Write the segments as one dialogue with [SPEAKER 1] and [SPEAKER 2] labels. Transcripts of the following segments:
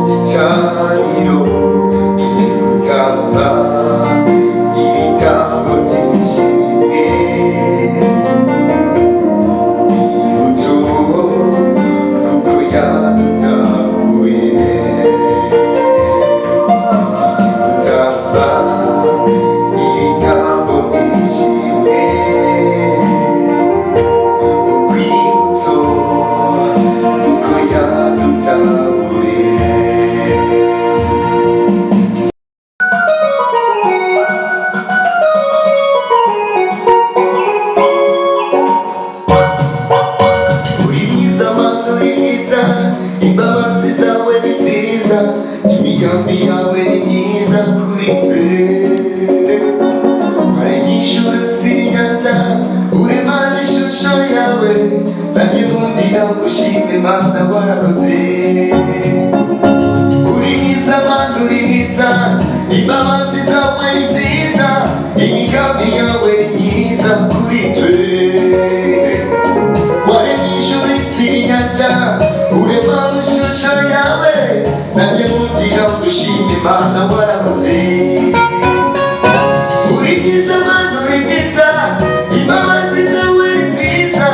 [SPEAKER 1] gicaniro tujye gutamba ibitambo by'ishimwe, urwibutso kuko yadutahuye. Tujye gutamba ibitambo by'ishimwe, urwibutso kuko yadutahuye. Uri mwiza Mana, uri mwiza, imbabazi zawe ni nziza, imigambi yawe ni myiza kuri twe. Waremye ijuru n'inyanja, uremana ishusho yawe, nanjye nkundira gushima Mana warakoze. Uri mwiza Mana, uri mwiza, imbabazi zawe ni nziza, imigambi yawe ni myiza kuri twe. Waremye ijuru n'inyanja, uremana ishusho yawe, nanjye nkundira gushima Mana warakoze. Uri mwiza Mana, uri mwiza, imbabazi zawe ni nziza,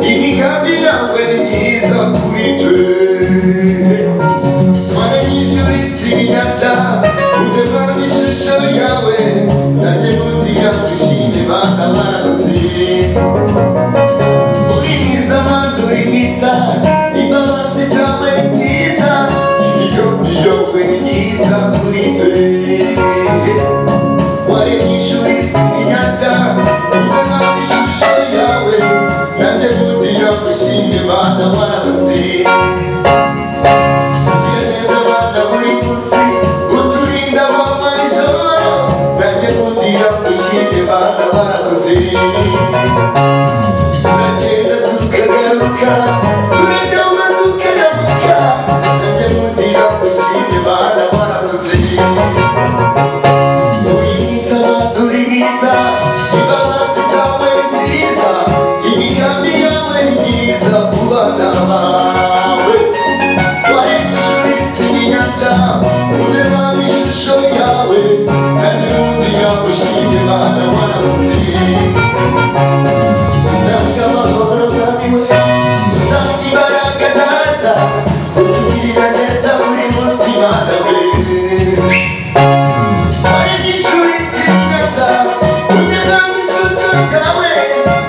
[SPEAKER 1] imigambi yawe ni myiza kuri twe. Waremye ijuru n'inyanja, uremana ishusho yawe, nanjye nkundira gushima Mana warakoze. Uri mwiza Mana, uri mwiza, imbabazi zawe ni nziza, imigambi yawe ni myiza kuri twe. Waremye ijuru n'inyanja, uremana ishusho yawe, nanjye nkundira gushima Mana warakoze. Ugira neza Mana buri munsi, uturinda amanywa n'ijoro, nanjye nkundira gushima Mana warakoze. Turagenda tukagaruka, turaryama tukaramuka, nanjye nkundira gushima Mana warakoze. Uri mwiza Mana, uri mwiza, imbabazi zawe ni nziza, imigambi yawe ni myiza ku bana bawe. Waremye ijuru n'inyanja, uremana ishusho yawe, nanjye nkundira gushima Mana warakoze. Utanga amahoro Mwami we, utanga imbaraga Data, utugirira neza buri munsi Mana we. Waremye ijuru n'inyanja, uremana ishusho yawe,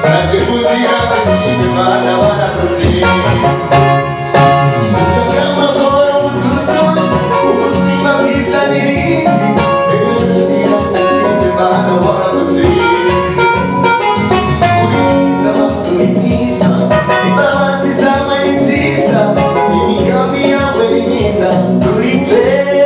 [SPEAKER 1] nanjye nkundira gushima Mana warakoze. Utanga amahoro mutuzo, ubuzima bwiza n'ibindi, nkundira gushima Mana warakoze. Uri mwiza Mana, uri mwiza, imbabazi zawe ni nziza, imigambi yawe ni myiza kuri twe.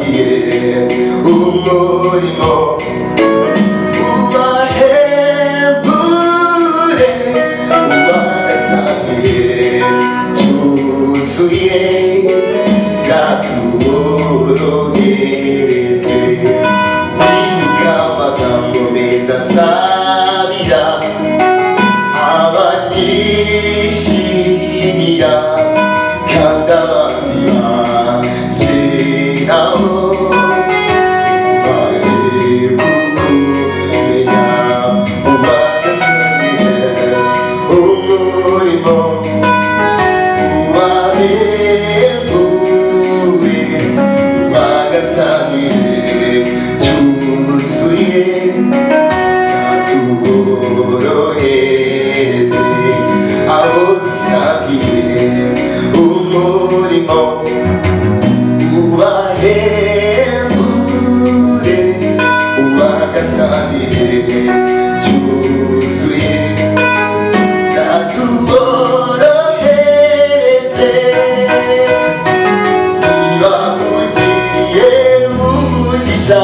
[SPEAKER 1] dusangiye umurimo ubahembure ubagasangiye cyuzuye katworohereze wibuka amagambo meza asabira abanyishimira kandi abanzi banjye nabo bari kukumenya ubagasangiye umurimo ubahembure ubagasangiye cyuzuye katworohereze abo dusangiye umurimo ubahembure ubagasangiye cyuzuye katworohereze niba mugiriye umugisha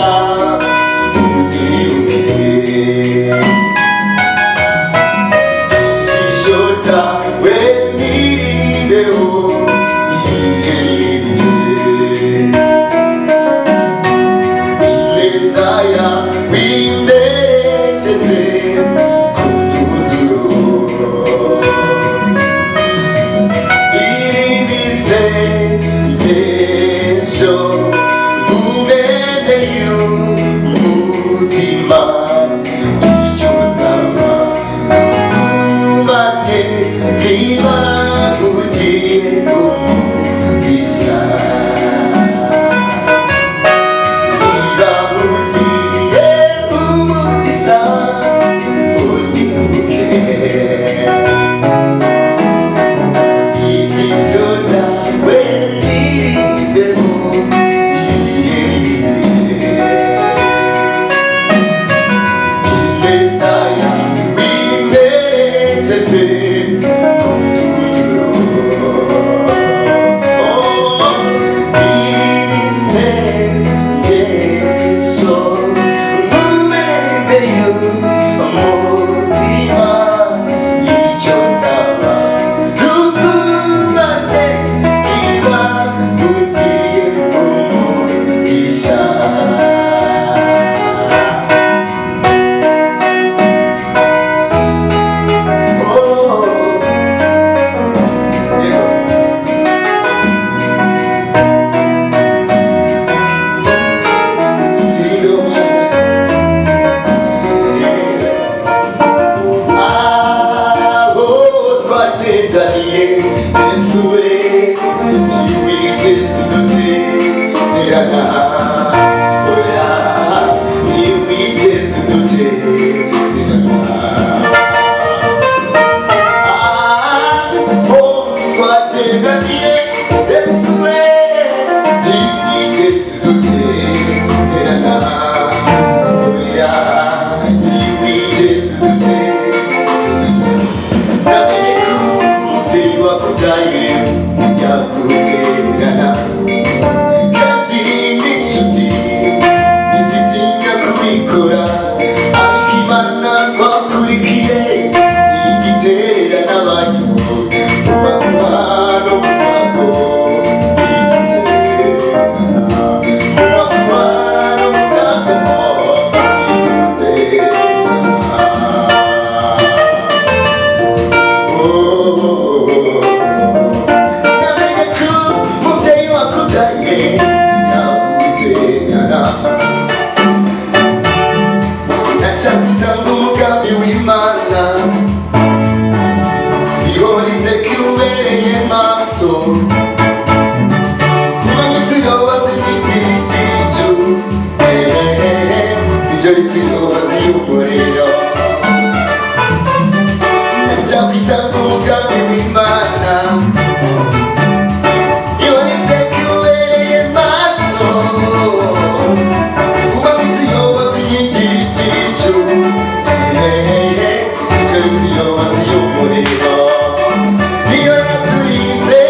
[SPEAKER 1] Niyo yaturinze,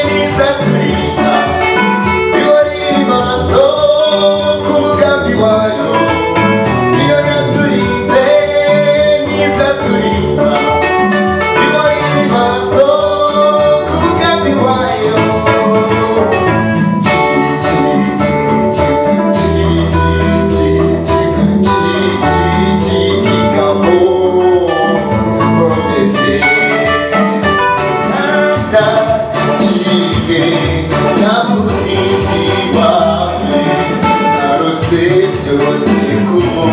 [SPEAKER 1] nizaturinda, niyo riri maso turose kumu